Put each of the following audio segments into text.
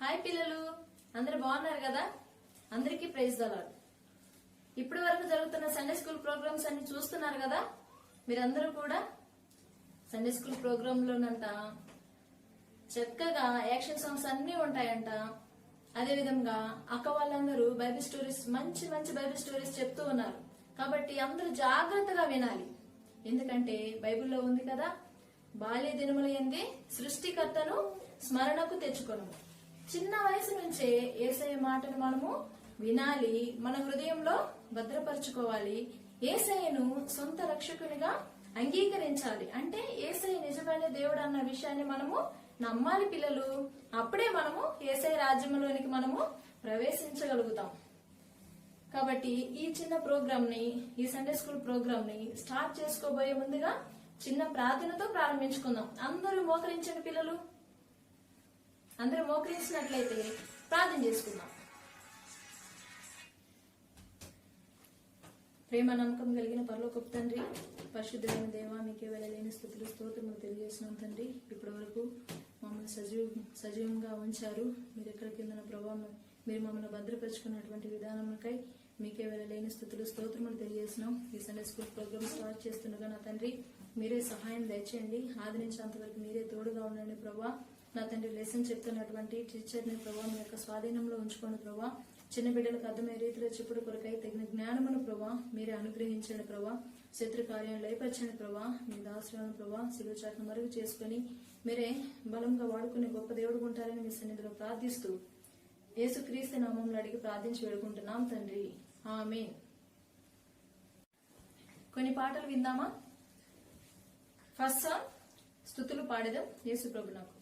Hi పిల్లలు, అందరు బాగున్నారు కదా? అందరికీ ప్రైజ్ ద లార్డ్. ఇప్పటి వరకు జరుగుతున్న సండే స్కూల్ ప్రోగ్రామ్స్ అన్ని చూస్తున్నారు కదా? మీరందరూ కూడా సండే స్కూల్ ప్రోగ్రామ్ లోనంట చక్కగా యాక్షన్ సాంగ్స్ అన్ని ఉంటాయంట. అదే విధంగా అక్క వాళ్ళందరూ బైబిల్ స్టోరీస్ మంచి మంచి బైబిల్ స్టోరీస్ చెప్తూ ఉన్నారు. కాబట్టి అందరూ జాగ్రత్తగా వినాలి. ఎందుకంటే బైబిల్లో ఉంది కదా, బాల్య దినముల యందే సృష్టికర్తను స్మరణకు తెచ్చుకొను. చిన్న వయసు నుంచే యేసయ్య మాటను మనము వినాలి, మన హృదయంలో భద్రపరచుకోవాలి. యేసయ్యను సొంత రక్షకునిగా అంగీకరించాలి. అంటే యేసయ్య నిజమైన దేవుడు అన్న విషయాన్ని మనము నమ్మాలి పిల్లలు. అప్పుడే మనము యేసయ్య రాజ్యంలోనికి మనము ప్రవేశించగలుగుతాం. కాబట్టి ఈ చిన్న ప్రోగ్రామ్ ని, ఈ సండే స్కూల్ ప్రోగ్రామ్ ని స్టార్ట్ చేసుకోబోయే ముందుగా చిన్న ప్రార్థనతో ప్రారంభించుకుందాం. అందరూ మోకరించండి పిల్లలు. అందరూ మోకరించినట్లయితే ప్రార్థన చేసుకుందాం. ప్రేమ నమ్మకం కలిగిన పరలోకపు తండ్రి, పరిశుద్ధమైన దేవా, మీకే వెళ్ళలేని స్థుతులు స్తోత్రములు తెలియజేస్తున్నాం తండ్రి. ఇప్పటి వరకు మమ్మల్ని సజీవంగా ఉంచారు. మీరు ఎక్కడికి వెళ్ళిన ప్రభావం మీరు మమ్మల్ని భద్రపరుచుకున్నటువంటి విధానంకై మీకే వెళ్ళలేని స్థుతులు స్తోత్రములు తెలియజేస్తున్నాం. ఈ సండే స్కూల్ ప్రోగ్రామ్ స్టార్ట్ చేస్తుండగా నా తండ్రి మీరే సహాయం దయచేయండి. ఆది నుంచి అంతవరకు మీరే తోడుగా ఉండండి ప్రభా. నా తండ్రి లెసన్ చెప్తున్నటువంటి టీచర్ని ప్రభా మీ యొక్క స్వాధీనంలో ఉంచుకోండి ప్రభా. చిన్న బిడ్డలకు అర్థమయ్యే రీతిలో చెప్పుడు కొరకై తగిన జ్ఞానమును ప్రభా మీరే అనుగ్రహించండి ప్రభా. శత్రు కార్యాలను లయపరచండి ప్రభా. మీ దాసులను ప్రభా సిలువ చాటును మరుగు చేసుకుని మీరే బలంగా వాడుకునే గొప్ప దేవుడు ఉంటారని మీ సన్నిధిలో ప్రార్థిస్తూ యేసుక్రీస్తు నామంలో అడిగి ప్రార్థించి వేడుకుంటున్నాం తండ్రి, ఆమేన్. కొన్ని పాటలు విందామా? ఫస్ట్ సాంగ్ స్తుతులు పాడేదాం యేసు ప్రభు నాకు.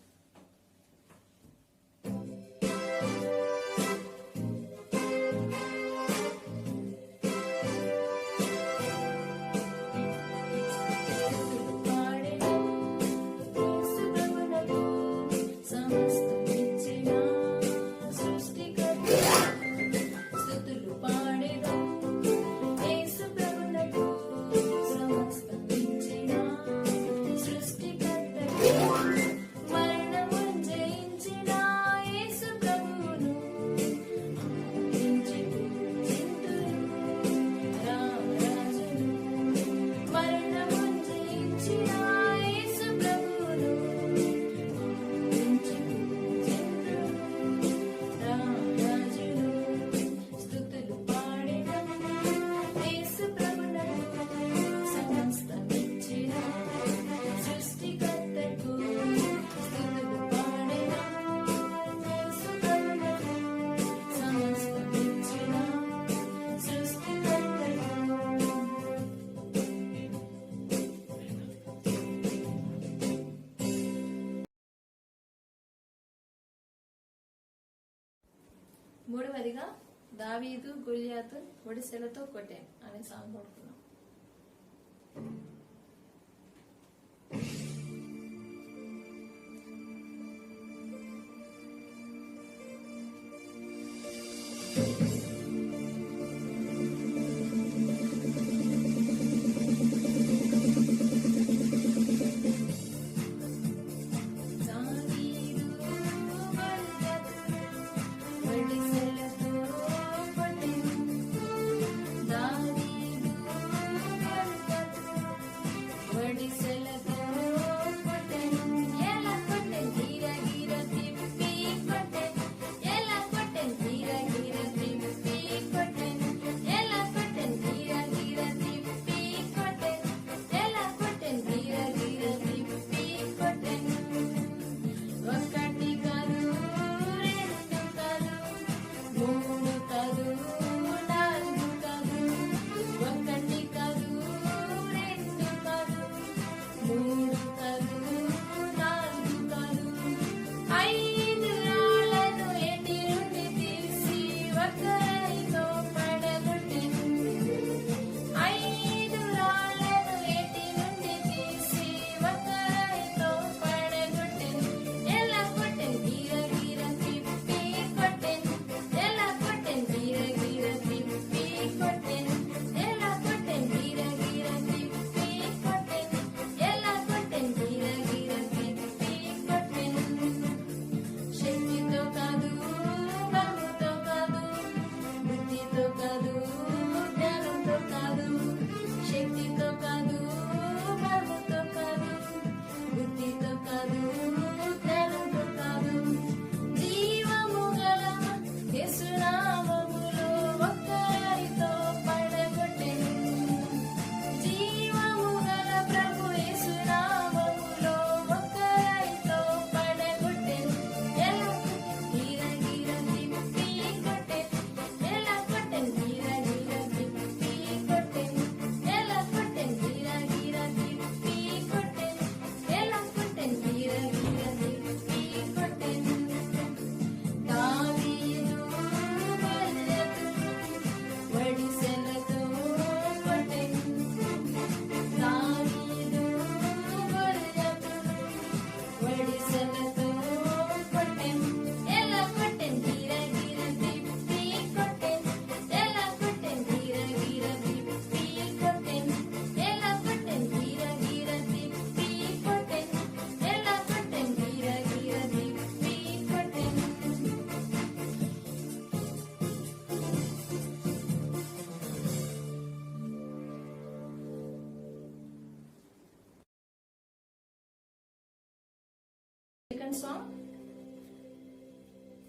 మూడవదిగా దావీదు గొలియాతు ఒడిసెలతో కొట్టాను అనే సాంగ్ పాడుకున్నాం. చిల్డ్రన్ సాంగ్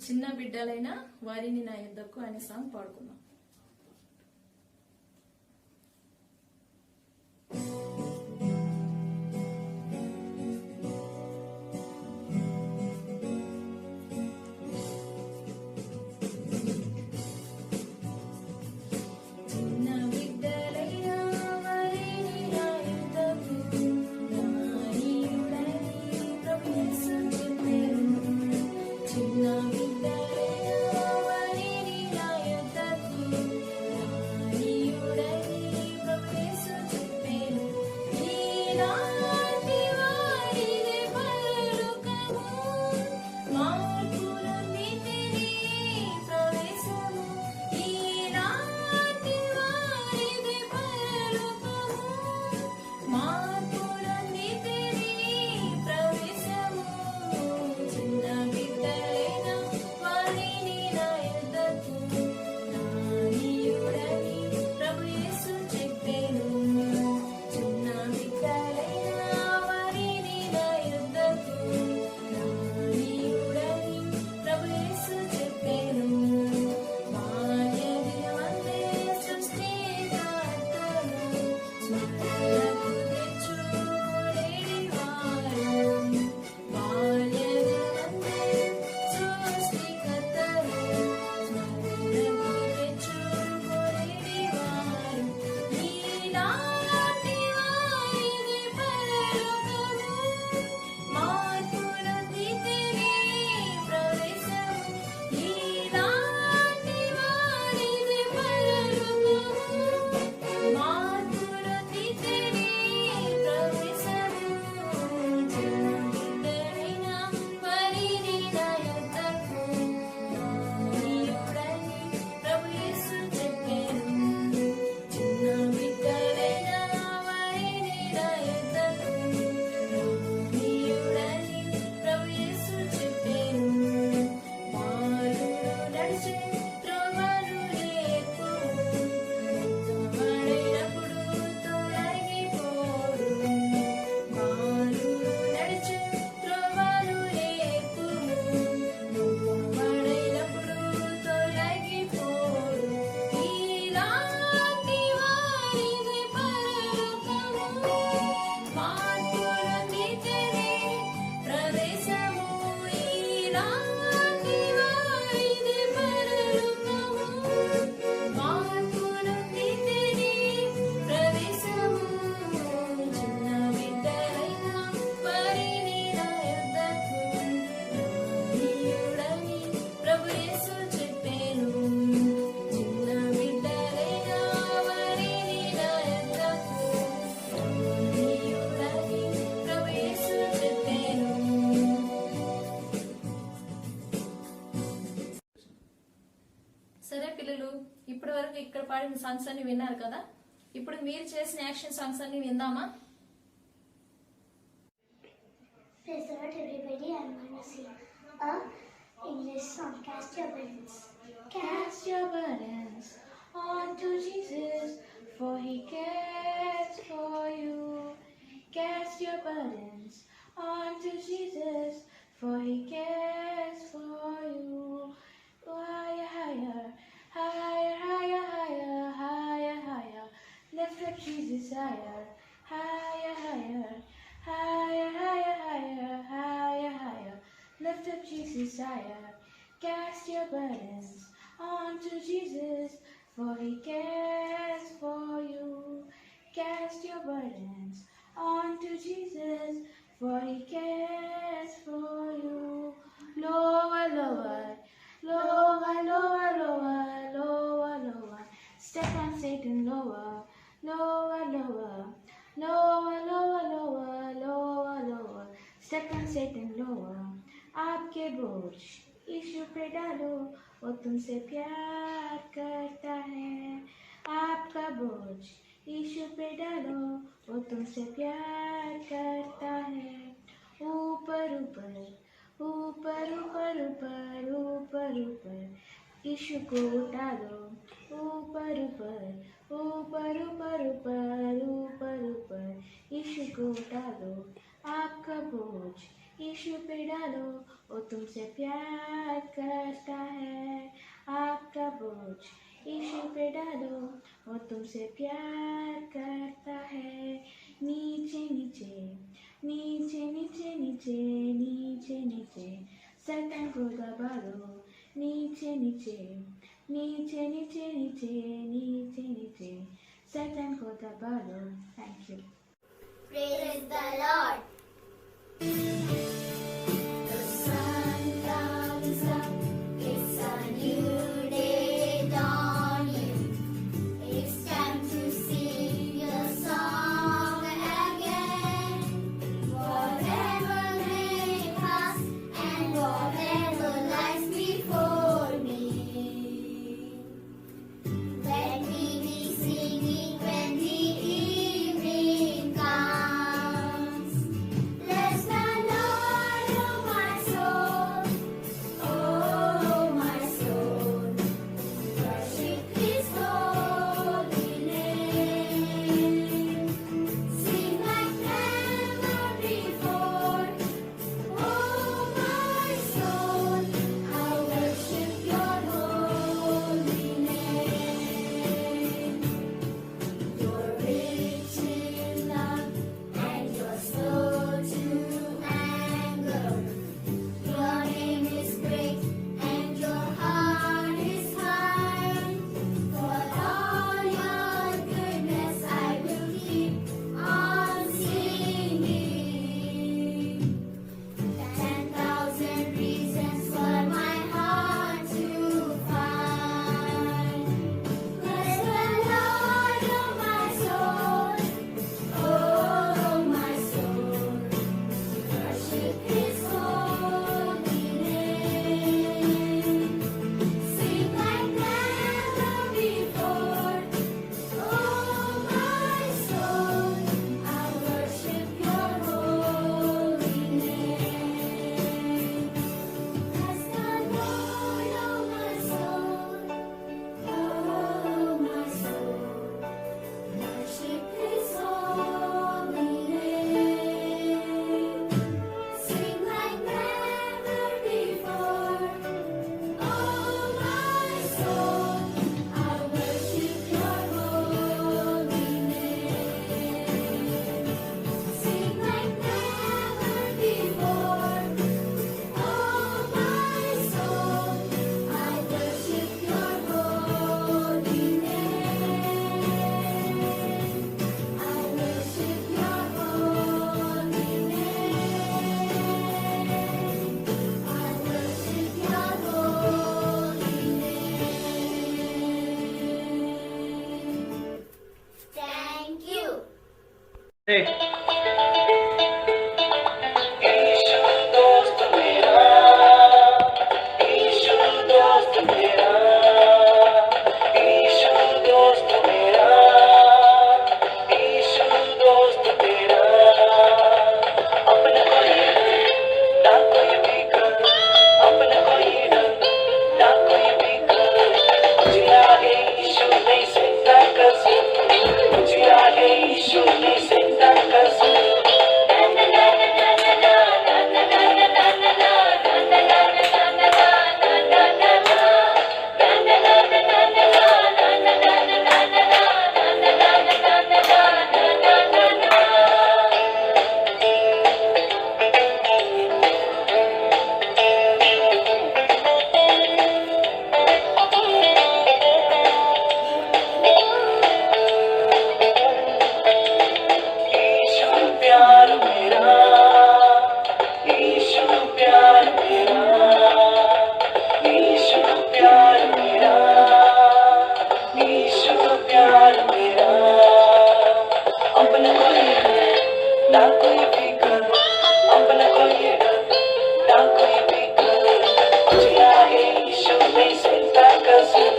చిన్న బిడ్డలైన వారిని నా యుద్ధకు అనే సాంగ్ పాడుకుందాం. సరే పిల్లలు, ఇప్పటి వరకు ఇక్కడ పాడిన సాంగ్స్ అన్ని విన్నారు కదా. ఇప్పుడు మీరు చేసిన యాక్షన్ సాంగ్స్ అన్ని విందామా? Praise the Lord, everybody. I'm going to sing a English song. Cast your burdens. Cast your burdens onto Jesus, for He cares for you. Cast your burdens onto Jesus, for He cares for you. Higher, higher, higher, higher, higher, higher, higher. Lift up Jesus higher, higher, higher, higher, higher, higher, higher, higher. Lift up Jesus higher. Cast your burdens onto Jesus, for He cares for you. Cast your burdens onto Jesus, for He cares for you. Lower, lower, lower, lower, lower, lower, lower. Step on Satan lower, lower, lower, lower, lower, lower, lower, lower. Step on Satan lower. आपके बोझ यीशु पे डालो, वो तुमसे प्यार करता है. आपका बोझ यीशु पे डालो, वो तुमसे प्यार करता है. ऊपर ऊपर ऊपर ऊपर ऊपर ऊपर ऊपर यीशु को उठा दो. ऊपर ऊपर ऊपर ऊपर ऊपर ऊपर ऊपर यीशु को उठा दो. आपका बोझ यीशु पे डालो, वो तुमसे प्यार करता है। आपका बोझ यीशु पे डालो, वो तुमसे प्यार करता है। नीचे नीचे नीचे नीचे नीचे नीचे नीचे शैतान को दबा दो। नीचे नीचे नीचे नीचे नीचे नीचे नीचे शैतान को दबा दो। Thank you. Praise the Lord. The sun comes up, it's a new day dawning. It's time to sing a song again. Whatever may pass and whatever lies before me, let me be singing when the evening comes. Bless the Lord, oh my soul, oh my soul. Worship His holy name. Sing like never before, oh my soul. I worship Your holy name. You're rich in love and You're slow to anger. Your name is great and Your heart is kind. For all Your goodness I will keep on singing. 10,000 reasons for my heart to find. Bless the Lord, oh my soul, oh my soul. Worship His holy name. Sing like never before, oh my soul. I worship Your holy name. Bless the Lord, oh my soul, oh my soul. Worship His holy name. Sing like never before, oh my soul. I worship Your holy name. Sing like never before, oh my soul. I worship Your holy name. I worship Your holy name. I worship Your holy name. Thank you. Ishu दोस्त मेरा, issue दोस्त मेरा, issue दोस्त मेरा, issue दोस्त मेरा। अपना कोई ना कोई बिगड़, अपना कोई ना कोई बिगड़। मुझे आगे ईशु नहीं सकता कसम, मुझे आगे ईशु नहीं सकता कसम। ईशु प्यार मेरा, ईशु प्यार मेरा, ईशु प्यार मेरा, ईशु प्यार मेरा। अपना कोई ना कोई फिकर, अपना कोई ना कोई फिकर। मुझे आगे ईशु नहीं सकता कसम,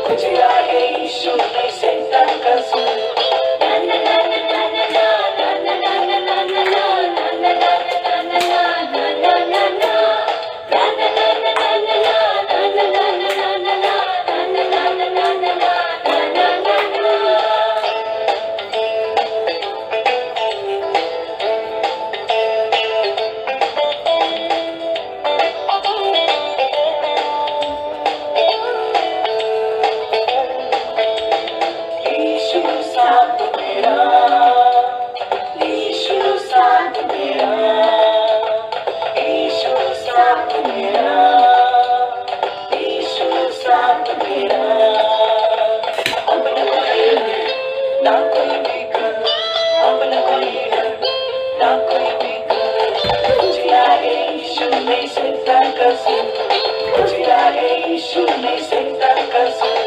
मुझे आगे ईशु नहीं सकता कसम। कसम बुझला है यीशु ने जिंदा कसम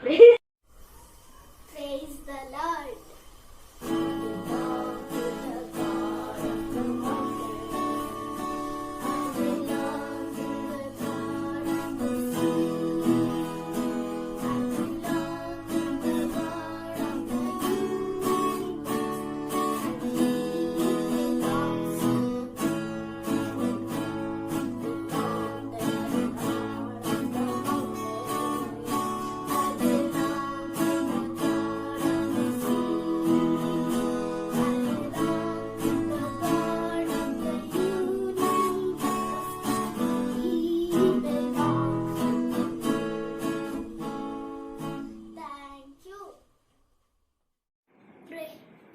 Praise the Lord. Thank you.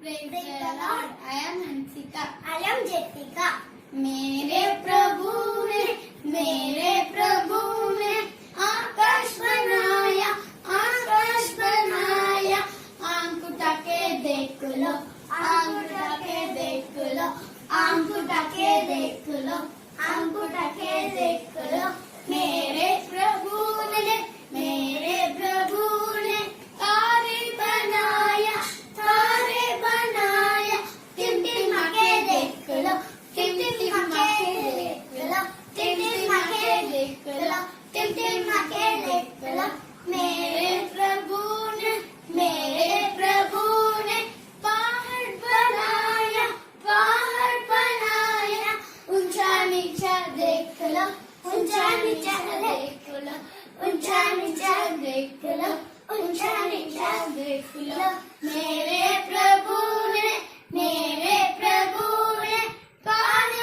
Praise the Lord. I am Hansika. I am Jessica. मेरे प्रभु ने आकाश बनाया आंख उठा के देख लो आंख उठा के देख लो आंख उठा के देख लो आंख उठा के देख लो मेरे प्रभु ने तारे बनाया टिमटिमा के देख लो टिमटिमा के देख लो टिमटिमा के देख लो टिमटिमा के देख लो मेरे प्रभु ने पहाड़ बनाया ऊंचा नीचा देख लो ऊंचा नीचा देख लो ऊंचा नीचा देख लो ऊंचा नीचा देख लो मेरे प्रभु ने पानी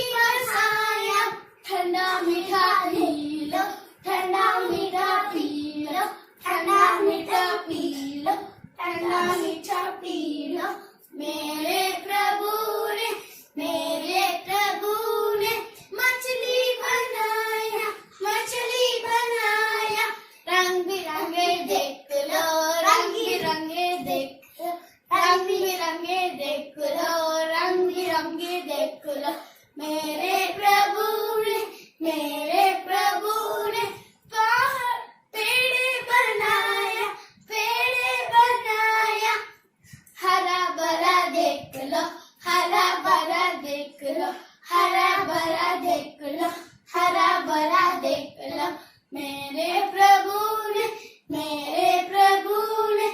बरसाया ठंडा मीठा पी लो ठंडा मीठा पी लो ठंडा मीठा पी लो ठंडा मीठा पी लो मेरे प्रभु ने मछली बनाया रंग बिरंगे देख लो रंग बिरंगे देख लो रंग बिरंगे देख लो रंग बिरंगे देख लो मेरे प्रभु ने पेड़ बनाया हरा भरा देख लो हरा भरा देख लो हरा भरा देख लो हरा भरा देख लो मेरे प्रभु ने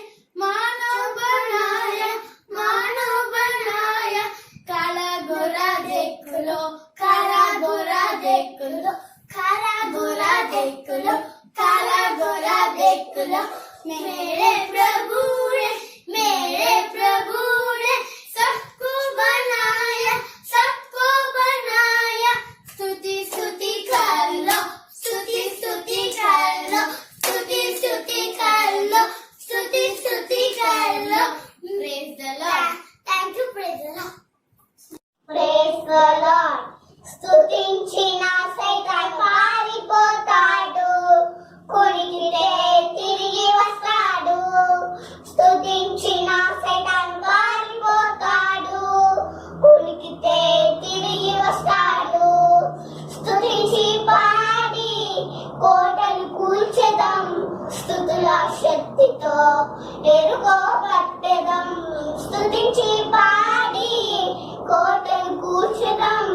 मानव बनाया काला गोरा देख लो काला गोरा देख लो काला गोरा देख लो काला गोरा देख लो मेरे प्रभु ने सबको बनाया स्तुति कर लो स्तुति कर लो स्तुति कर लो स्तुति कर लो praise the Lord Thank you, praise the Lord. Praise the Lord. స్తుతించిన సైతాన్ పారిపోతాడు కొరికితే తిరిగి వస్తాడు స్తుతించిన సైతాన్ పారిపోతాడు కొరికితే తిరిగి వస్తాడు స్తుతించి పాడి కోటలు కూల్చెదం స్తుతుల శక్తితో ఎరుగో పట్టెదం స్తుతించి పాడి కోటలు కూల్చెదం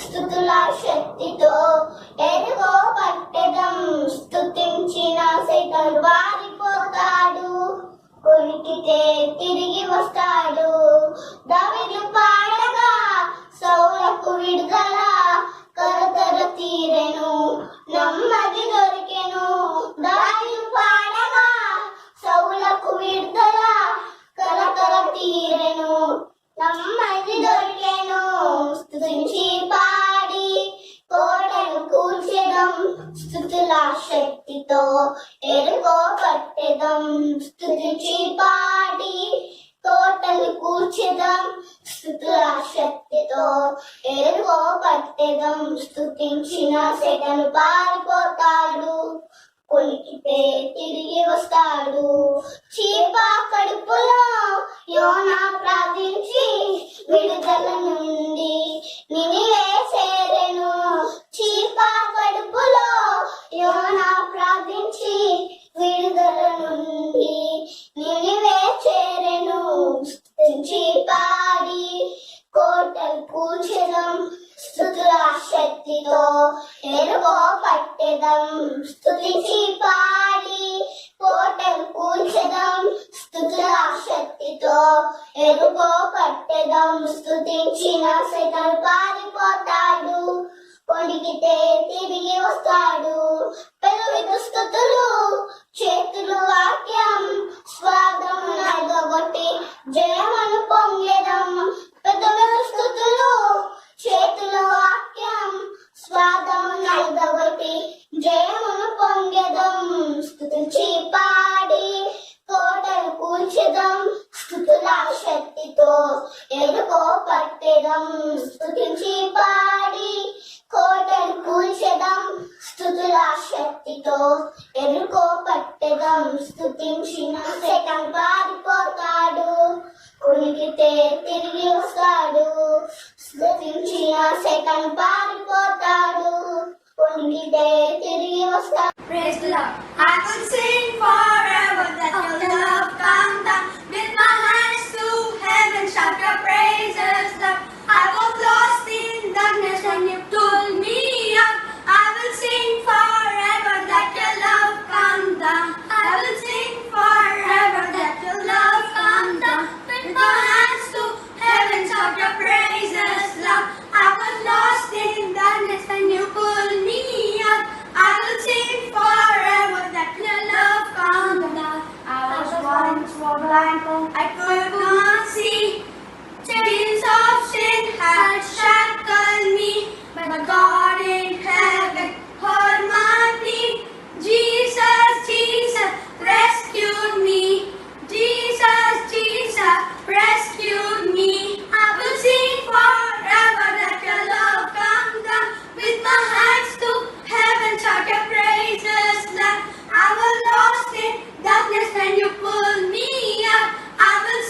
స్తుతుల శక్తితో ఎరుగో పట్టెదం స్తుతించిన సైతాను వారిపోతాడు కొరికితే తిరిగి వస్తాడు దావీదు పాడగా సౌలకు విడుదల కరతర తీరెను నెమ్మది దొరికెను దావీదు పాడగా సౌలకు విడుదల కరతర తీరెను నెమ్మది దొరికెను స్తుతించి పాడి కోటను కూల్చెదం స్తుతుల శక్తితో ఎరుగో పట్టెదం స్తుతించి పాడి కోటలు కూల్చెదం స్తుతుల శక్తితో శక్తితో ఎరుగో పట్టెదం స్తుతించిన సెటను పారిపోతాడు కొలికితే తిరిగి వస్తాడు చీప కడుపులో యోనా ప్రార్థించి విడుదల నుండి నినివే చేరెను చీప కడుపులో యోనా ప్రార్థించి విడుదల నుండి నినివే చేరెను స్తుతించి పాడి కోటలు కూల్చెదం స్తుతుల శక్తితో ఎరుగో పట్టెదం స్తుతించి పాడి కోటలు కూల్చెదం స్తుతుల శక్తితో ఎరుగో పట్టెదం స్తుతించిన సెటను పారిపోతాడు కొడిగితే తిరిగి వస్తాడు పెదవితో స్తుతులు చేతులు వాక్యం స్వాగం నగగొట్టి జయమను పొంగెదం పెదవితో స్తుతులు చేతులు వాక్యం స్వాగం నగగొట్టి జయమును పొంగెదం స్తుతించి పాడి కోటలు కూల్చెదం స్తుతుల శక్తితో ఎరుగో పట్టెదం స్తుతించి పాడి కోటలు కూల్చెదం స్తుతుల శక్తితో ఎరుగో పట్టెదం స్తుతించిన సెటను పారిపోతాడు కొనికితే తిరిగి వస్తాడు స్తుతించిన సెటను పారిపోతాడు కొనికితే తిరిగి వస్తాడు. Praise the Lord. I could sing forever that your love come down. With my hands to heaven, shout your praises, Lord. I was lost in darkness when you pulled me up. I will sing forever that your love come down. I will sing forever that your love come down. With my hands to heaven, shout your praises, Lord. I was lost in darkness when you pulled me up. I will sing forever that your love come down. I was once blind, I could not see. Chains of sin had shackled me, but God in heaven heard my plea. Jesus, Jesus, rescued me. Jesus, Jesus, rescued me. I will sing forever that your love come down. With my hands to heaven, shout your praises, Lord. I was lost in darkness when you pulled me up. I will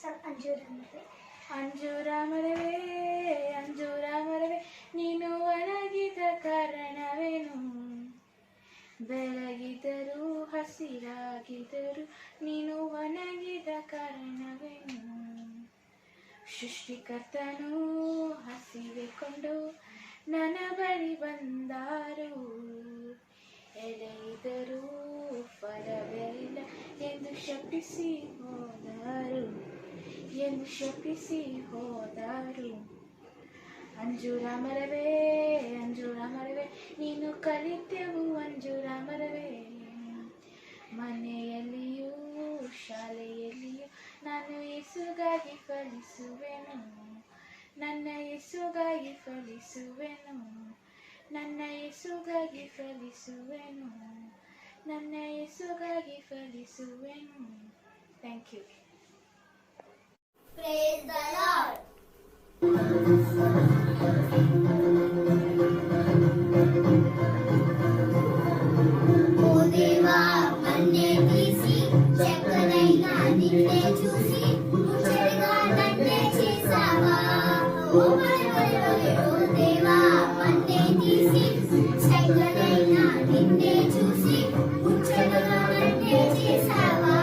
some Anjuramare. ಅಂಜೂರಮರವೇ ಅಂಜೂರಮರವೇ ನೀನು ಒಣಗಿದ ಕಾರಣವೇನು ಬೆಳಗಿದರು ಹಸಿರಾಗಿದರು ನೀನು ಒಣಗಿದ ಕಾರಣವೇನು ಸೃಷ್ಟಿಕರ್ತನು ಹಸಿವೆ ಕೊಂಡು ನನ್ನ ಬಳಿ ಬಂದಾರು ಎಳೆಯಿದರು ಫಲವಿಲ್ಲ ಎಂದು ಶಪಿಸಿ ಹೋದರು ಅಂಜೂರ ಮರವೇ ನೀನು ಕಲಿತೆವು ಅಂಜೂರ ಮರವೇ ಮನೆಯಲ್ಲಿಯೂ ಶಾಲೆಯಲ್ಲಿಯೂ ನಾನು ಯೇಸುಗಾಗಿ ಫಲಿಸುವೆನು ನನ್ನ ಯೇಸುಗಾಗಿ ಫಲಿಸುವೆನು ನನ್ನ ಯೇಸುಗಾಗಿ ಫಲಿಸುವೆನು ನನ್ನ ಯೇಸುಗಾಗಿ ಫಲಿಸುವೆನು. Thank you. Praise the Lord. ఓ దేవా మన్నే తీసి చెక్కనైనా నిన్నే చూసి ముచ్చటగా నన్నే చేసావా ఓ మరి ఓ దేవా మన్నే తీసి చెక్కనైనా నిన్నే చూసి ముచ్చటగా నన్నే చేసావా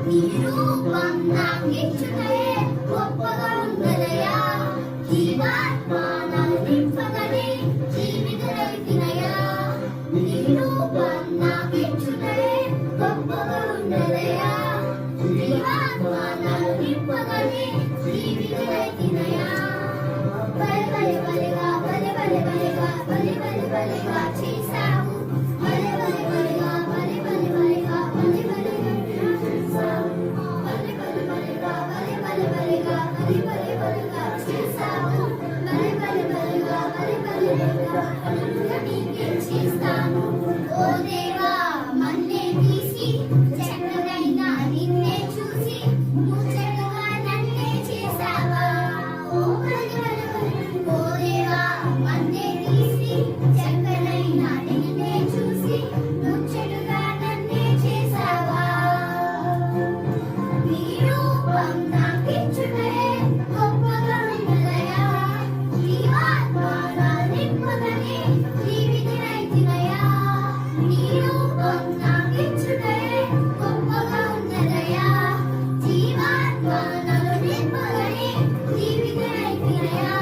నీ రూపం నాకిచ్చుటే గొప్పగా ఉన్నదయా జీవాత్మ నా నింపగనే జీవితరైతినయా నీ రూపం నాకిచ్చుటే గొప్పగా ఉన్నదయా జీవాత్మ నా నింపగనే జీవితరైతినయా బలి బలి బలిగా బలి బలి బలిగా బలి బలి బలిగా చేశావు బలి బలి బలిగా బలి బలి బలిగా బలి బలి ఓ దేవా మన్నే తీసి చెక్కనైనా నిన్నే చూసి ముచ్చటగా నన్నే చేసావా ఓ దేవా మన్నే తీసి చెక్కనైనా నిన్నే చూసి ముచ్చటగా నన్నే చేసావా నీ రూపం నాకిచ్చుటే గొప్పగా ఉన్నదయా జీవాత్మ నా నింపగనే జీవితరైతినయా నీ రూపం నాకిచ్చుటే గొప్పగా ఉన్నదయా జీవాత్మ నన్ను నింపగనే జీవితరైతినయా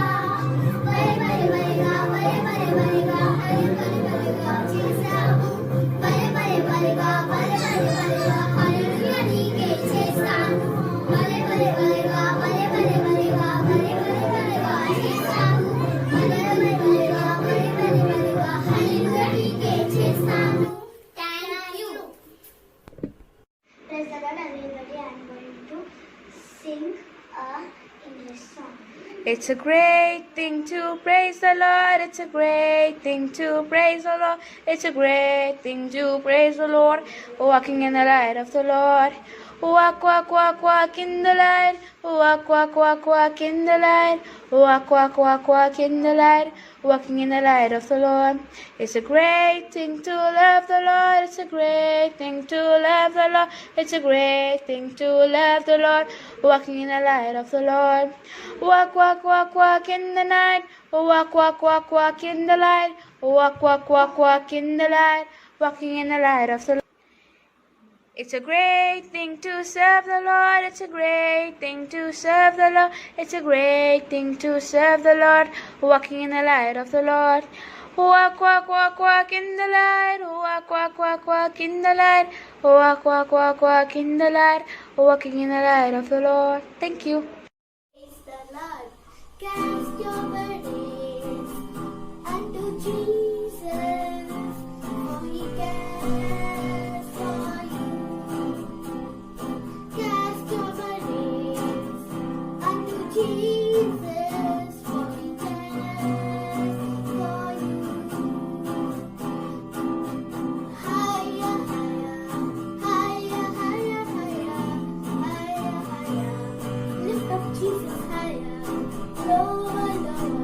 బలి బలి బలిగా బలి బలి బలిగా బలి బలి బలిగా చేశావు బలి బలి బలిగా బలి బలి బలిగా హల్లెలూయా నీకే చేస్తాను బలి బలి బలిగా బలి బలి బలిగా బలి బలి బలిగా చేశావు బలి బలి బలిగా బలి బలి బలిగా హల్లెలూయా నీకే చేస్తాను. Thank you. Praise the Lord, everybody. I'm going to sing a English song. It's a great thing to praise the Lord. It's a great thing to praise the Lord. It's a great thing to praise the Lord. Walking in the light of the Lord. Walk, walk, walk, walk in the light. Walk, walk, walk, walk in the light. Walk, walk, walk, walk in the light. Walking in the light of the Lord. It's a great thing to love the Lord. It's a great thing to love the Lord. It's a great thing to love the Lord. Walking in the light of the Lord. Walk, walk, walk, walk in the night. Walk, walk, walk, walk in the light. Walk, walk, walk, walk in the light. Walking in the light of the Lord. It's a great thing to serve the Lord. It's a great thing to serve the Lord. It's a great thing to serve the Lord. Walking in the light of the Lord. Walk, walk, walk, walk in the light. Walk, walk, walk, walk in the light. Walk, walk, walk, walk in the light. Walking in the light of the Lord. Thank you. Praise the Lord. Cast your burdens unto Jesus, for He cares for you. Cast your burdens unto Jesus, for He cares for you. Higher, higher, higher, higher, higher, higher, higher. Lift up Jesus higher, lower, lower.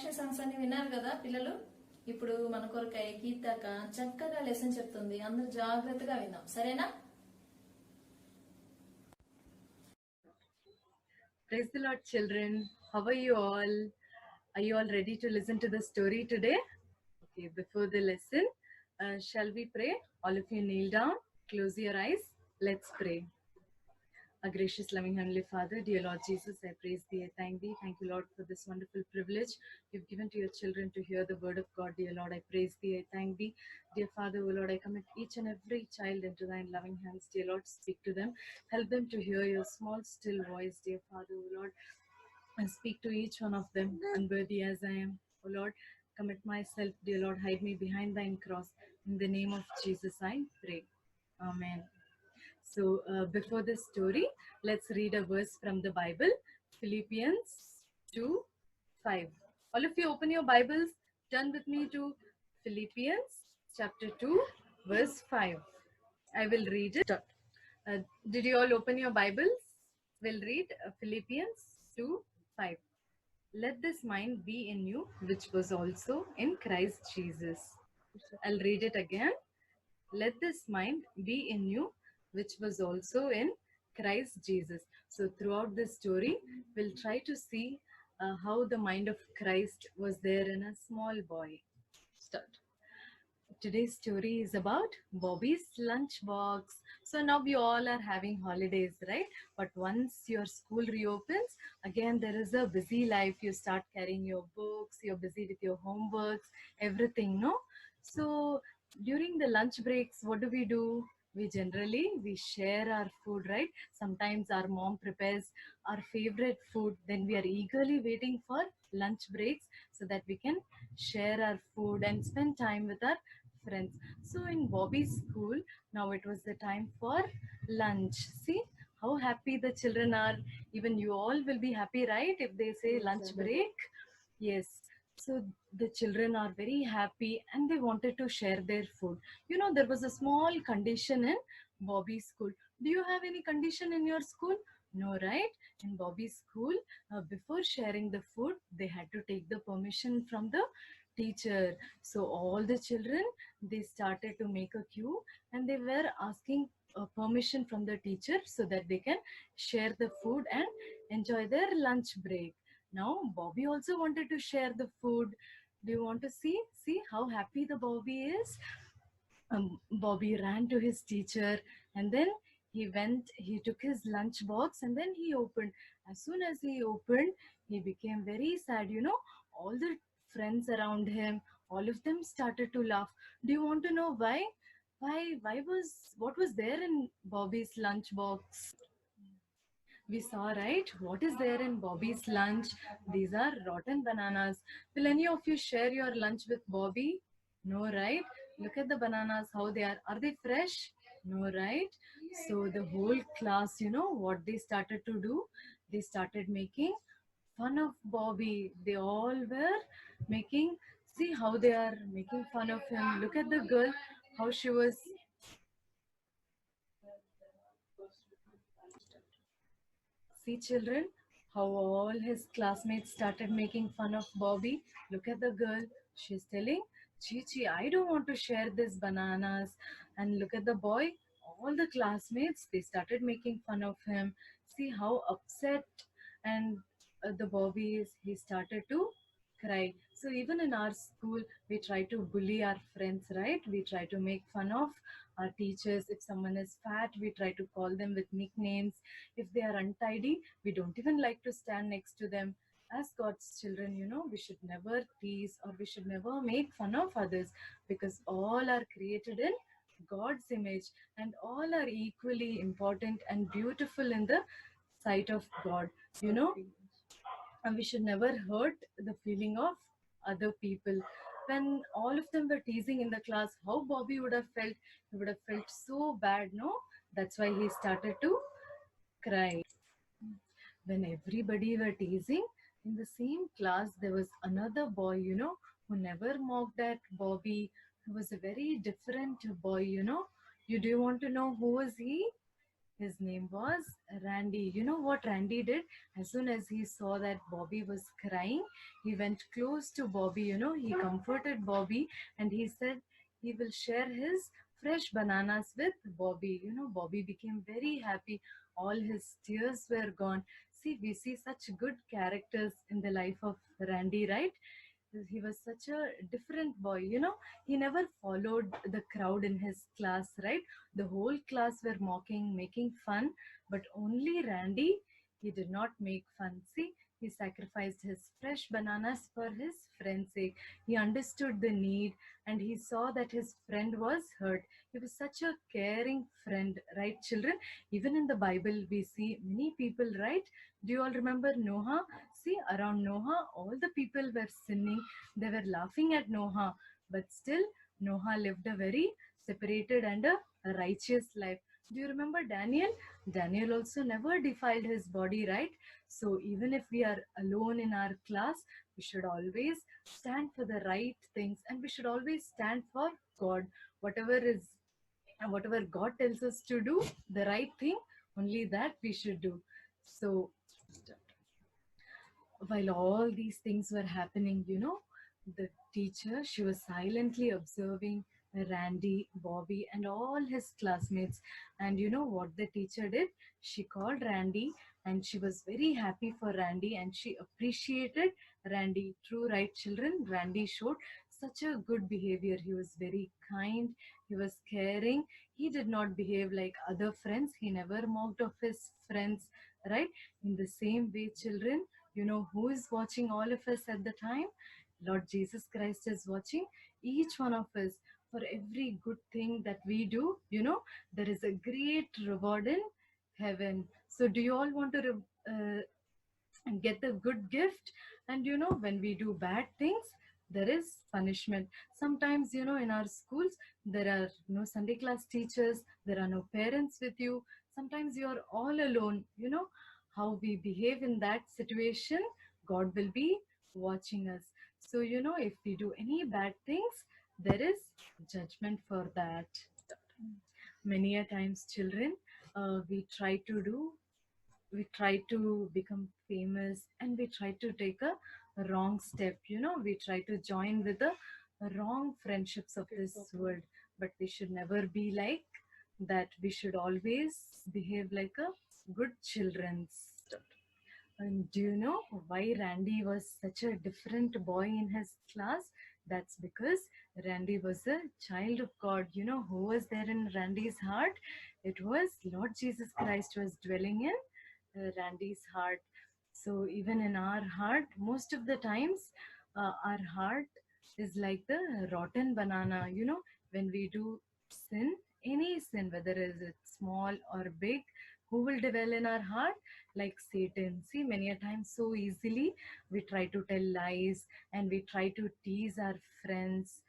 Action songs అన్ని విన్నారు కదా పిల్లలు. ఇప్పుడు మన కొరకై గీతాక చక్కగా lesson చెప్తుంది. అందరూ జాగ్రత్తగా విన్నాం, సరేనా? Praise the Lord, children. How are you all? Are you all ready to listen to the story today? Okay, before the lesson, shall we pray? All of you kneel down, close your eyes. Let's pray. Our gracious, loving Heavenly Father, dear Lord Jesus, I praise Thee, I thank Thee. Thank you, Lord, for this wonderful privilege You've given to your children to hear the word of God, dear Lord. I praise Thee, I thank Thee. Dear Father, O Lord, I commit each and every child into Thine loving hands, dear Lord. Speak to them. Help them to hear your small, still voice, dear Father, O Lord. And speak to each one of them, unworthy as I am. O Lord, commit myself, dear Lord. Hide me behind Thine cross. In the name of Jesus, I pray. Amen. So, before the story, let's read a verse from the Bible, Philippians 2:5. All of you open your Bibles, turn with me to Philippians chapter 2, verse 5. I will read it. Did you all open your Bibles? We'll read Philippians 2:5. Let this mind be in you, which was also in Christ Jesus. I'll read it again. Let this mind be in you, which was also in Christ Jesus. So throughout this story, we'll try to see how the mind of Christ was there in a small boy. Start. Today's story is about Bobby's lunchbox. So now we all are having holidays, right? But once your school reopens, again there is a busy life. You start carrying your books, you're busy with your homeworks, everything, no? So during the lunch breaks, what do? We generally share our food, right? Sometimes our mom prepares our favorite food, then we are eagerly waiting for lunch breaks so that we can share our food and spend time with our friends. So in Bobby's school, now it was the time for lunch. See how happy the children are. Even you all will be happy, right? If they say lunch break. Yes. So the children are very happy and they wanted to share their food. You know, there was a small condition in Bobby's school. Do you have any condition in your school? No, right? In Bobby's school, before sharing the food, they had to take the permission from the teacher. So all the children, they started to make a queue and they were asking permission from the teacher so that they can share the food and enjoy their lunch break. Now Bobby also wanted to share the food. Do you want to see how happy the Bobby is? Bobby ran to his teacher and then he took his lunch box and then he opened. As soon as he opened, he became very sad. You know, all the friends around him, all of them started to laugh. Do you want to know why? What was there in Bobby's lunch box? We saw, right? What is there in Bobby's lunch? These are rotten bananas. Will any of you share your lunch with Bobby? No, right? Look at the bananas, how they are. Are they fresh? No, right? So the whole class, you know what they started to do? They started making fun of Bobby. They all were making, see how they are making fun of him. Look at the girl, how she was. See, children, how all his classmates started making fun of Bobby. Look at the girl. She's telling, Chichi, I don't want to share this bananas. And look at the boy. All the classmates, they started making fun of him. See how upset and the Bobby is. He started to cry. So even in our school, we try to bully our friends, right? We try to make fun of our teachers. If someone is fat, we try to call them with nicknames. If they are untidy, we don't even like to stand next to them. As God's children, you know, we should never tease or we should never make fun of others because all are created in God's image and all are equally important and beautiful in the sight of God, you know. And we should never hurt the feeling of other people. When all of them were teasing in the class, how Bobby would have felt? He would have felt so bad, no? That's why he started to cry. When everybody were teasing, in the same class, there was another boy, you know, who never mocked at Bobby. He was a very different boy, you know. You do want to know who was he? His name was Randy. You know what Randy did? As soon as he saw that Bobby was crying, he went close to Bobby. He comforted Bobby, and he said he will share his fresh bananas with Bobby. Bobby became very happy. All his tears were gone. See, we see such good characters in the life of Randy, right? He was such a different boy. He never followed the crowd in his class, right? The whole class were mocking, making fun, but only Randy, he did not make fun. See, he sacrificed his fresh bananas for his friend's sake. He understood the need, and he saw that his friend was hurt. He was such a caring friend, right, children? Even in the Bible, we see many people, right? Do you all remember Noah? See, around Noah, all the people were sinning. They were laughing at Noah, but still, Noah lived a very separated and a righteous life. Do you remember Daniel? Daniel also never defiled his body, right? So, even if we are alone in our class, we should always stand for the right things, and we should always stand for God. Whatever is whatever God tells us to do, the right thing, only that we should do. So, while all these things were happening, the teacher, she was silently observing Randy, Bobby, and all his classmates. And you know what the teacher did? She called Randy, and she was very happy for Randy, and she appreciated Randy. True, right, children? Randy showed such a good behavior. He was very kind, he was caring, he did not behave like other friends, he never mocked of his friends, right? In the same way, children, who is watching all of us at the time? Lord Jesus Christ is watching each one of us. For every good thing that we do, there is a great reward in heaven. So, do you all want to get the good gift? And when we do bad things, there is punishment. Sometimes, in our schools, there are no Sunday class teachers, there are no parents with you. Sometimes you are all alone. How we behave in that situation, God will be watching us. So, if we do any bad things, there is judgment for that. Many a times, children, we try to become famous, and we try to take a wrong step. We try to join with the wrong friendships of this world, but we should never be like that. We should always behave like a good children's. And do you know why Randy was such a different boy in his class? That's because Randy was a child of God. Who was there in Randy's heart? It was Lord Jesus Christ was dwelling in Randy's heart. So even in our heart, most of the times, our heart is like the rotten banana. When we do sin, any sin, whether is it small or big, who will dwell in our heart? Like Satan. See, many a time so easily we try to tell lies, and we try to tease our friends.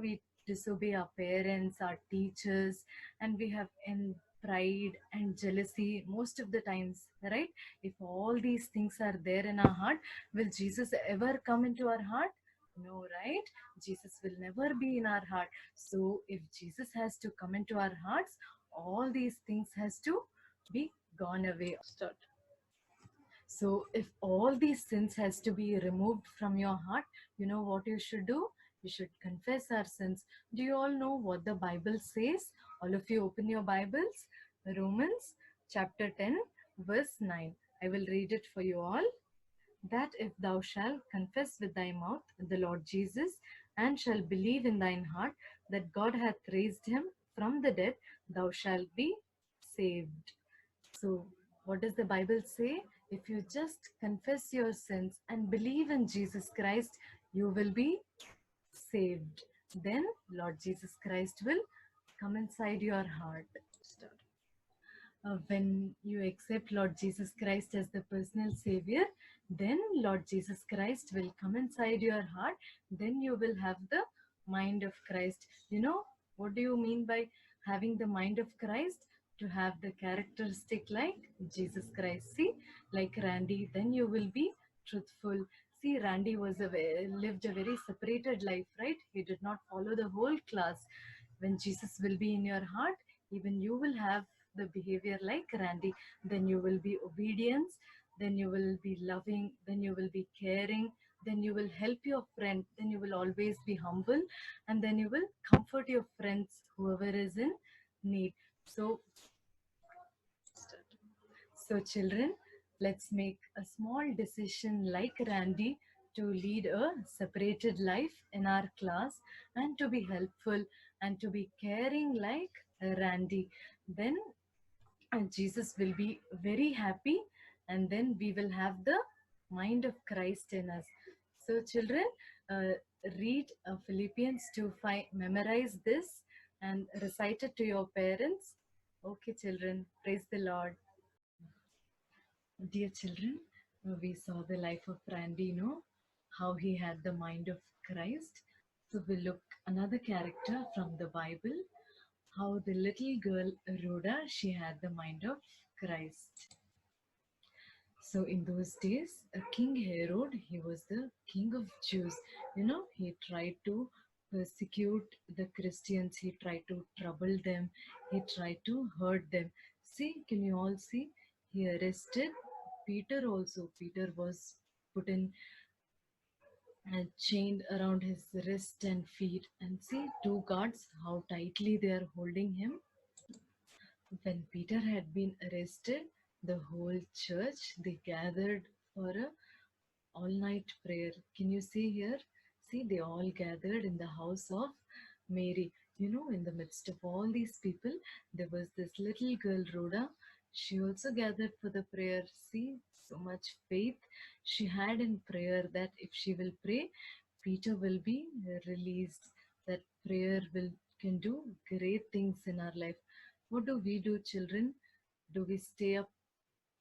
We disobey our parents, our teachers, and we have pride and jealousy most of the times, right? If all these things are there in our heart, will Jesus ever come into our heart? No, right? Jesus will never be in our heart. So if Jesus has to come into our hearts, all these things has to be gone away. So if all these sins has to be removed from your heart, you know what you should do? You should confess our sins. Do you all know what the Bible says? All of you open your Bibles. Romans chapter 10 verse 9. I will read it for you all. That if thou shalt confess with thy mouth the Lord Jesus, and shalt believe in thine heart that God hath raised him from the dead, thou shalt be saved. So, what does the Bible say? If you just confess your sins and believe in Jesus Christ, you will be saved. Then Lord Jesus Christ will come inside your heart. When you accept Lord Jesus Christ as the personal Savior, then Lord Jesus Christ will come inside your heart. Then you will have the mind of Christ. What do you mean by having the mind of Christ? To have the characteristic like Jesus Christ. See, like Randy, then you will be truthful. See, Randy lived a very separated life, right? He did not follow the whole class. When Jesus will be in your heart, even you will have the behavior like Randy, then you will be obedience, then you will be loving, then you will be caring, then you will help your friend, then you will always be humble, and then you will comfort your friends, whoever is in need. So children, let's make a small decision like Randy to lead a separated life in our class and to be helpful and to be caring like Randy. Then Jesus will be very happy, and then we will have the mind of Christ in us. So children, uh, read Philippians 2:5, memorize this and recite it to your parents. Okay children, praise the Lord. Dear children, we saw the life of Randy, how he had the mind of Christ. So we look another character from the Bible, how the little girl Rhoda, she had the mind of Christ. So in those days, King Herod, he was the king of Jews. He tried to persecute the Christians. He tried to trouble them. He tried to hurt them. See, can you all see? He arrested Peter also. Peter was put in and chained around his wrist and feet. And see, two guards, how tightly they are holding him. When Peter had been arrested, the whole church, they gathered for a all-night prayer. Can you see here? See, they all gathered in the house of Mary. In the midst of all these people, there was this little girl, Rhoda. She also gathered for the prayer. See, so much faith she had in prayer that if she will pray, Peter will be released. That prayer will can do great things in our life. What do we do, children? Do we stay up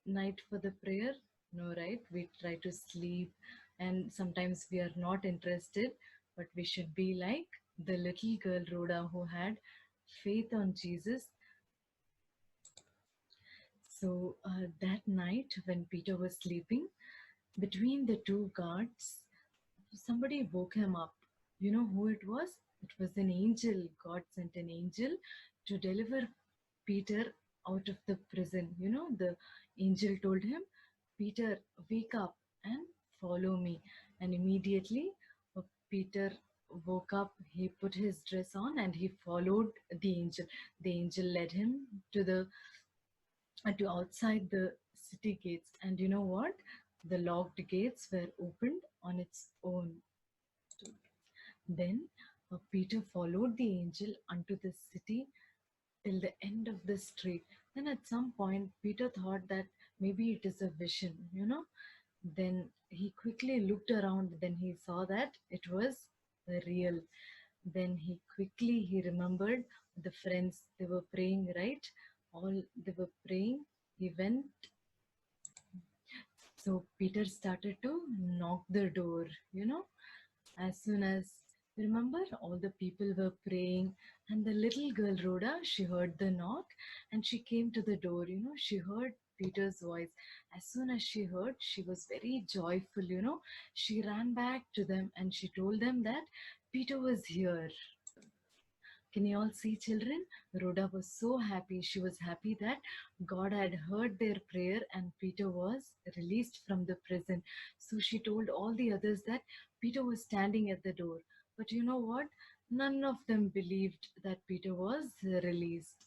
night for the prayer? No, right? We try to sleep, and sometimes we are not interested, but we should be like the little girl Rhoda who had faith on Jesus. So that night when Peter was sleeping, between the two guards, somebody woke him up. You know who it was? It was an angel. God sent an angel to deliver Peter out of the prison. The angel told him, Peter, wake up and follow me. And immediately Peter woke up, he put his dress on and he followed the angel. The angel led him to outside the city gates. And you know what? The locked gates were opened on its own. Then Peter followed the angel unto the city till the end of the street. Then at some point, Peter thought that maybe it is a vision. Then he quickly looked around, then he saw that it was real. Then he remembered the friends, they were praying, right? All they were praying. He went. So Peter started to knock the door. As soon as, remember, all the people were praying, and the little girl Rhoda, she heard the knock and she came to the door. She heard Peter's voice. As soon as she heard, she was very joyful. She ran back to them and she told them that Peter was here. Can you all see, children? Rhoda was so happy. She was happy that God had heard their prayer and Peter was released from the prison. So she told all the others that Peter was standing at the door. But you know what? None of them believed that Peter was released.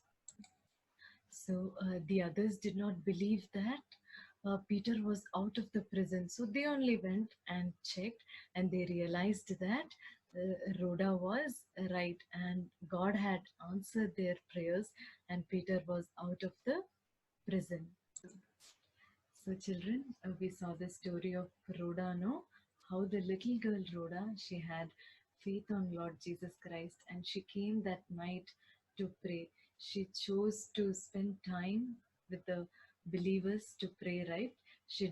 So the others did not believe that Peter was out of the prison. So they only went and checked, and they realized that Rhoda was right and God had answered their prayers and Peter was out of the prison. So children, we saw the story of Rhoda, no? How the little girl Rhoda, she had faith on Lord Jesus Christ and she came that night to pray. She chose to spend time with the believers to pray, right? She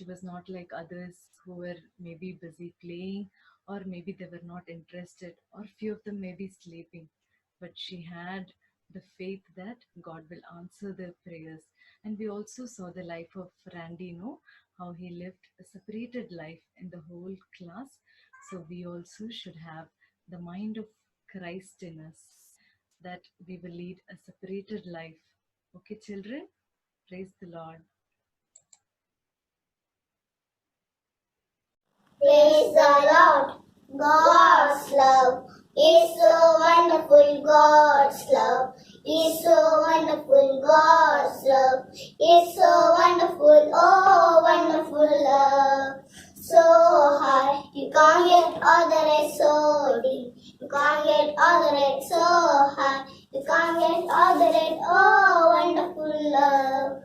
was not like others who were maybe busy playing or maybe they were not interested or few of them may be sleeping. But she had the faith that God will answer their prayers. And we also saw the life of Randy, how he lived a separated life in the whole class. So we also should have the mind of Christ in us, that we will lead a separated life Okay, children, praise the Lord. Praise the Lord. God's love is so wonderful. God's love is so wonderful. God's love is so wonderful. Oh, wonderful love. So high, you can't get all the rest. So deep, you can't get all the rest. So high, you can't get all the rest. Oh, wonderful love.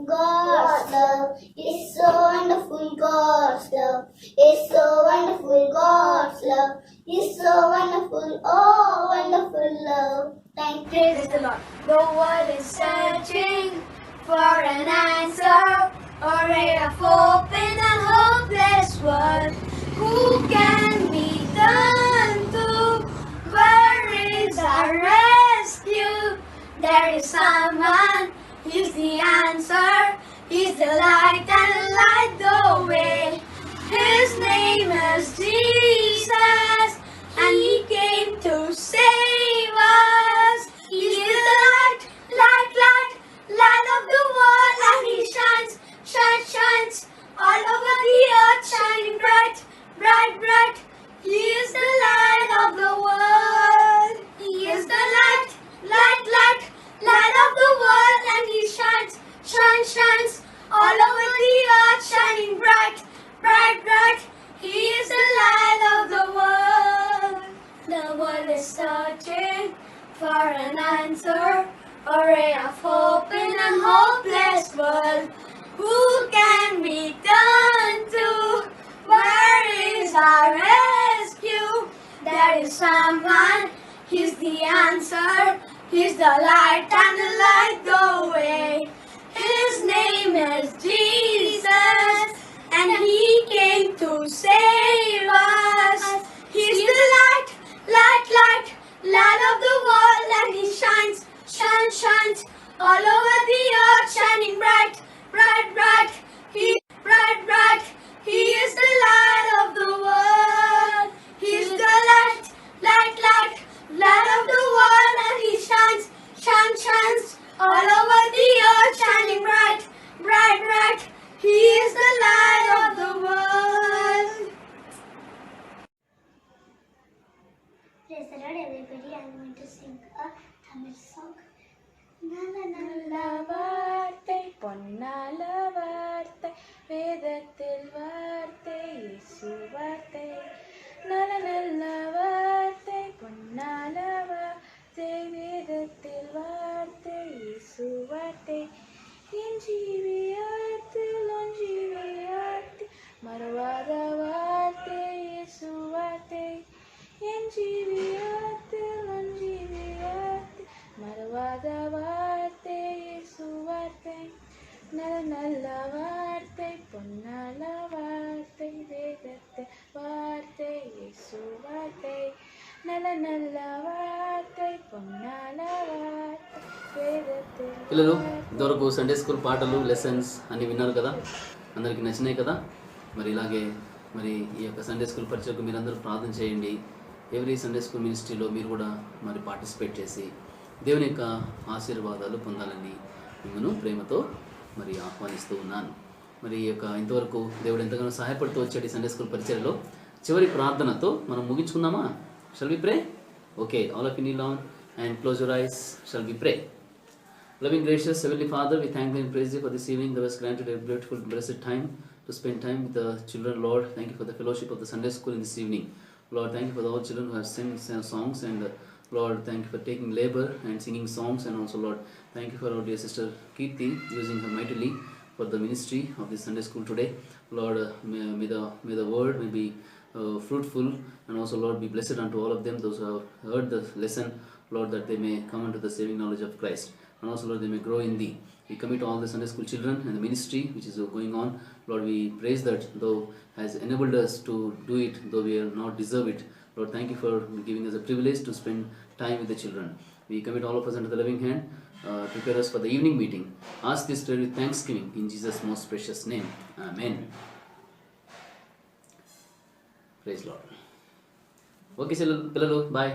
God's love is so wonderful. God's love is so wonderful. God's love is so wonderful. Oh, wonderful love. Thank you. Praise the Lord. The world is searching for an answer, a ray of hope in a hopeless world. Who can be turned to? Where is our rescue? There is someone. He's the answer. He's the light and light the way. His name is Jesus, and He came to save us. He is the light, light, light, light of the world, and He shines, shines, shines all over the earth, shining bright, bright, bright. He is the light of the world. He is the light, light, light, light of the world, and He shines, shines, shines all over the earth, shining bright, bright, bright. He is the light of the world. The world is searching for an answer, a ray of hope in a hopeless world. Who can be turned to? Where is our rescue? There is someone. He's the answer. He's the light and the light the way. His name is Jesus, and He came to save us. He's the light, light, light, light of the world, and He shines, shines, shines all over the earth, shining bright, bright, bright. He bright, bright. He is the light of the world. He's the light, light, light, light of the world, and He shines, shines, shines all over the earth, shining bright, bright, bright. He is the light of the world. Praise the Lord, everybody. I'm going to sing a Tamil song. Na na na நல்ல வார்த்தை பொன்னால வார்த்தை வேதத்தில் வார்த்தை இயேசு வார்த்தை நல்ல நல்ல வார்த்தை பொன்னால வார்த்தை வேதத்தில் வார்த்தை இயேசு வார்த்தை என் ஜீவியத்தில் உன் ஜீவியத்தில் மறவாத வார்த்தை இயேசு வார்த்தை என் ஜீவியத்தில் உன் ஜீவியத்தில் மறவாத வார்த்தை இயேசு வார்த்தை நல்ல நல்ல வார்த்தை பொன்னால வார்த்தை வேதத்தை வார்த்தை இயேசு வார்த்தை நல்ல நல்ல வார்த்தை பொன்னால వార్తే వేదத்தில் పిల్లలు ఇంతవరకు సండే స్కూల్ పాటలు లెసన్స్ అన్నీ విన్నారు కదా, అందరికీ నచ్చినాయి కదా. మరి ఇలాగే మరి ఈ యొక్క సండే స్కూల్ పరిచయకు మీరందరూ ప్రార్థన చేయండి. ఎవ్రీ సండే స్కూల్ మినిస్ట్రీలో మీరు కూడా మరి పార్టిసిపేట్ చేసి దేవుని యొక్క ఆశీర్వాదాలు పొందాలని మిమ్మల్ని ప్రేమతో మరి ఆహ్వానిస్తూ ఉన్నాను. మరి ఈ యొక్క ఇంతవరకు దేవుడు ఎంతగానో సహాయపడుతూ వచ్చాడు ఈ సండే స్కూల్ పరిచయలో. చివరి ప్రార్థనతో మనం ముగించుకుందామా? Shall we pray? Okay, all of you kneel down and close your eyes. Shall we pray? Loving, gracious Heavenly Father, we thank you and praise you for this evening that was granted a beautiful, blessed time to spend time with the children, Lord. Thank you for the fellowship of the Sunday school in this evening. Lord, thank you for all children who have sung songs, and Lord, thank you for taking labor and singing songs, and also, Lord, thank you for our dear sister Kirti, using her mightily for the ministry of this Sunday school today. Lord, may the word may be fruitful, and also, Lord, be blessed unto all of them, those who have heard the lesson, Lord, that they may come unto the saving knowledge of Christ, and also, Lord, they may grow in thee. We commit all the Sunday school children and the ministry which is going on. Lord, we praise that thou has enabled us to do it, though we are not deserve it. Lord, thank you for giving us a privilege to spend time with the children. We commit all of us under the loving hand. Prepare us for the evening meeting. Ask this prayer with thanksgiving in Jesus' most precious name. Amen. Praise Lord. Okay, పిల్లలు, bye.